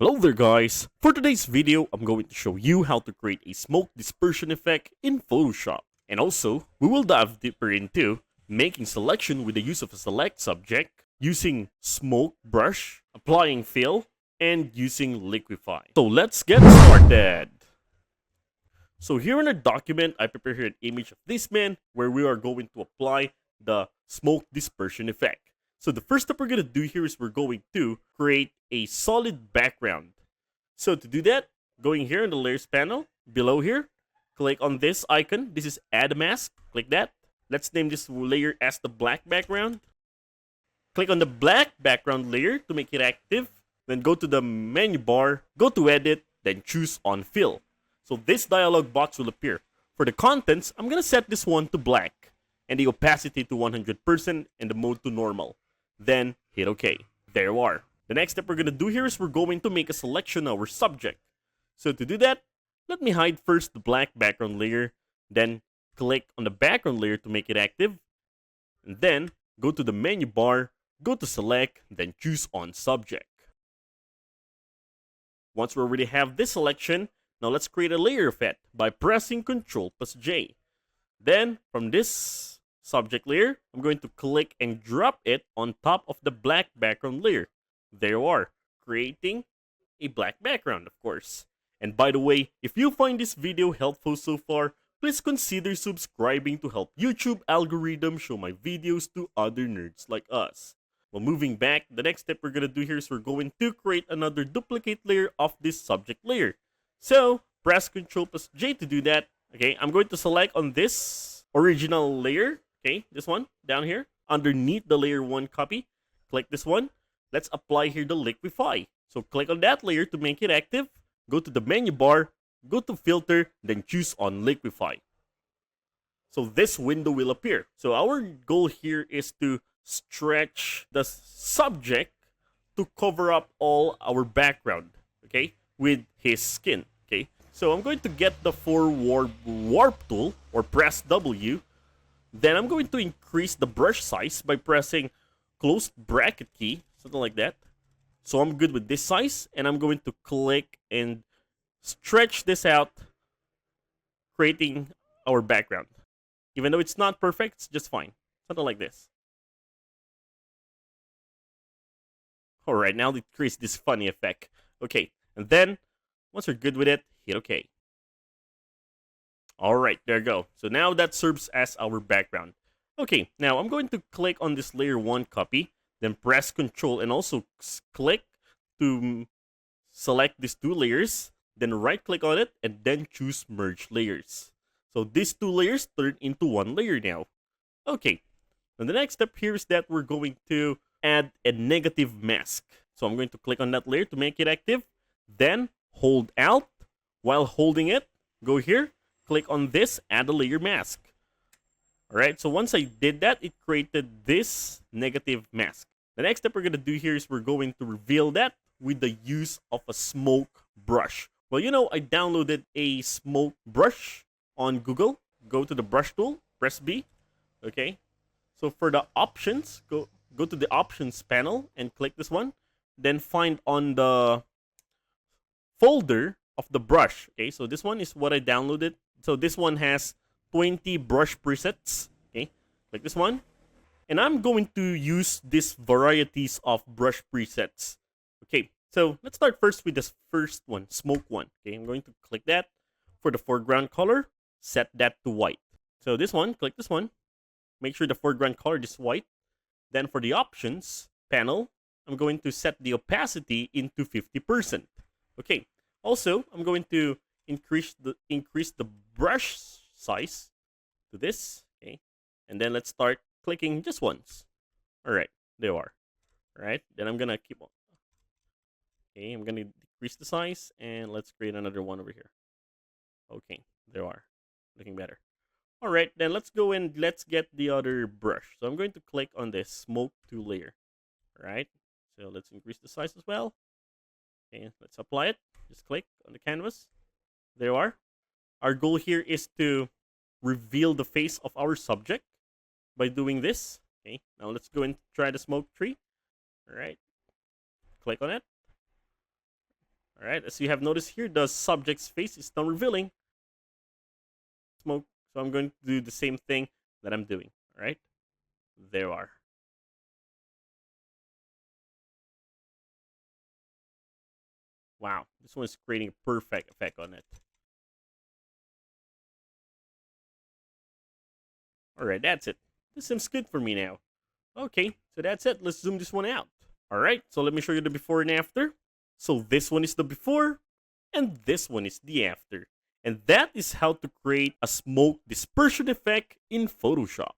Hello there guys! For today's video, I'm going to show you how to create a smoke dispersion effect in Photoshop. And also, we will dive deeper into making selection with the use of a select subject, using smoke brush, applying fill, and using liquify. So let's get started! So here in our document, I prepared here an image of this man where we are going to apply the smoke dispersion effect. So the first step we're going to do here is we're going to create a solid background. So to do that, going here in the layers panel, below here, click on this icon. This is add mask. Click that. Let's name this layer as the black background. Click on the black background layer to make it active. Then go to the menu bar, go to edit, then choose on fill. So this dialog box will appear. For the contents, I'm going to set this one to black and the opacity to 100% and the mode to normal. Then hit OK. There you are. The next step we're going to do here is we're going to make a selection of our subject. So to do that, let me hide first the black background layer, then click on the background layer to make it active, and then go to the menu bar, go to select, then choose on subject. Once we already have this selection, now let's create a layer effect by pressing Ctrl+J. Then from this subject layer, I'm going to click and drop it on top of the black background layer. There you are, creating a black background, of course. And by the way, if you find this video helpful so far, please consider subscribing to help YouTube algorithm show my videos to other nerds like us. Well, moving back, the next step we're going to do here is we're going to create another duplicate layer of this subject layer. So, press Ctrl+J to do that. Okay, I'm going to select on this original layer. Okay, this one down here underneath the layer 1 copy. Click this one. Let's apply here the liquify. So click on that layer to make it active. Go to the menu bar, go to filter, then choose on liquify. So this window will appear. So our goal here is to stretch the subject to cover up all our background, okay, with his skin. Okay, so I'm going to get the forward warp tool or press W. Then I'm going to increase the brush size by pressing closed bracket key, something like that. So I'm good with this size, and I'm going to click and stretch this out, creating our background. Even though it's not perfect, it's just fine. Something like this. Alright, now it creates this funny effect. Okay, and then, once you're good with it, hit OK. Alright, there you go. So now that serves as our background. Okay, now I'm going to click on this layer 1 copy, then press Ctrl and also click to select these two layers, then right click on it and then choose merge layers. So these two layers turn into one layer now. Okay, and the next step here is that we're going to add a negative mask. So I'm going to click on that layer to make it active, then hold Alt. While holding it, go here, click on this, add a layer mask. Alright, so once I did that, it created this negative mask. The next step we're going to do here is we're going to reveal that with the use of a smoke brush. Well, you know, I downloaded a smoke brush on Google. Go to the brush tool, press B. Okay, so for the options, go to the options panel and click this one. Then find on the folder of the brush. Okay, so this one is what I downloaded. So this one has 20 brush presets. Okay, like this one. And I'm going to use these varieties of brush presets. Okay, so let's start first with this first one, smoke one. Okay, I'm going to click that. For the foreground color, set that to white. So this one, click this one. Make sure the foreground color is white. Then for the options panel, I'm going to set the opacity into 50%. Okay, also I'm going to increase the brush size to this. Okay, and then let's start clicking just once. All right, there you are. All right, then I'm gonna keep on. Okay, I'm gonna decrease the size and let's create another one over here. Okay, there you are, looking better. All right, then let's go and let's get the other brush. So I'm going to click on this smoke 2 layer. All right, so let's increase the size as well. Okay, let's apply it. Just click on the canvas. There you are. Our goal here is to reveal the face of our subject by doing this. Okay, now let's go and try the smoke tree. All right, click on it. All right, as you have noticed here, the subject's face is now revealing smoke. So I'm going to do the same thing that I'm doing. All right, there you are. Wow, this one is creating a perfect effect on it. All right, that's it. This seems good for me now. Okay, so that's it. Let's zoom this one out. All right, so let me show you the before and after. So this one is the before, and this one is the after. And that is how to create a smoke dispersion effect in Photoshop.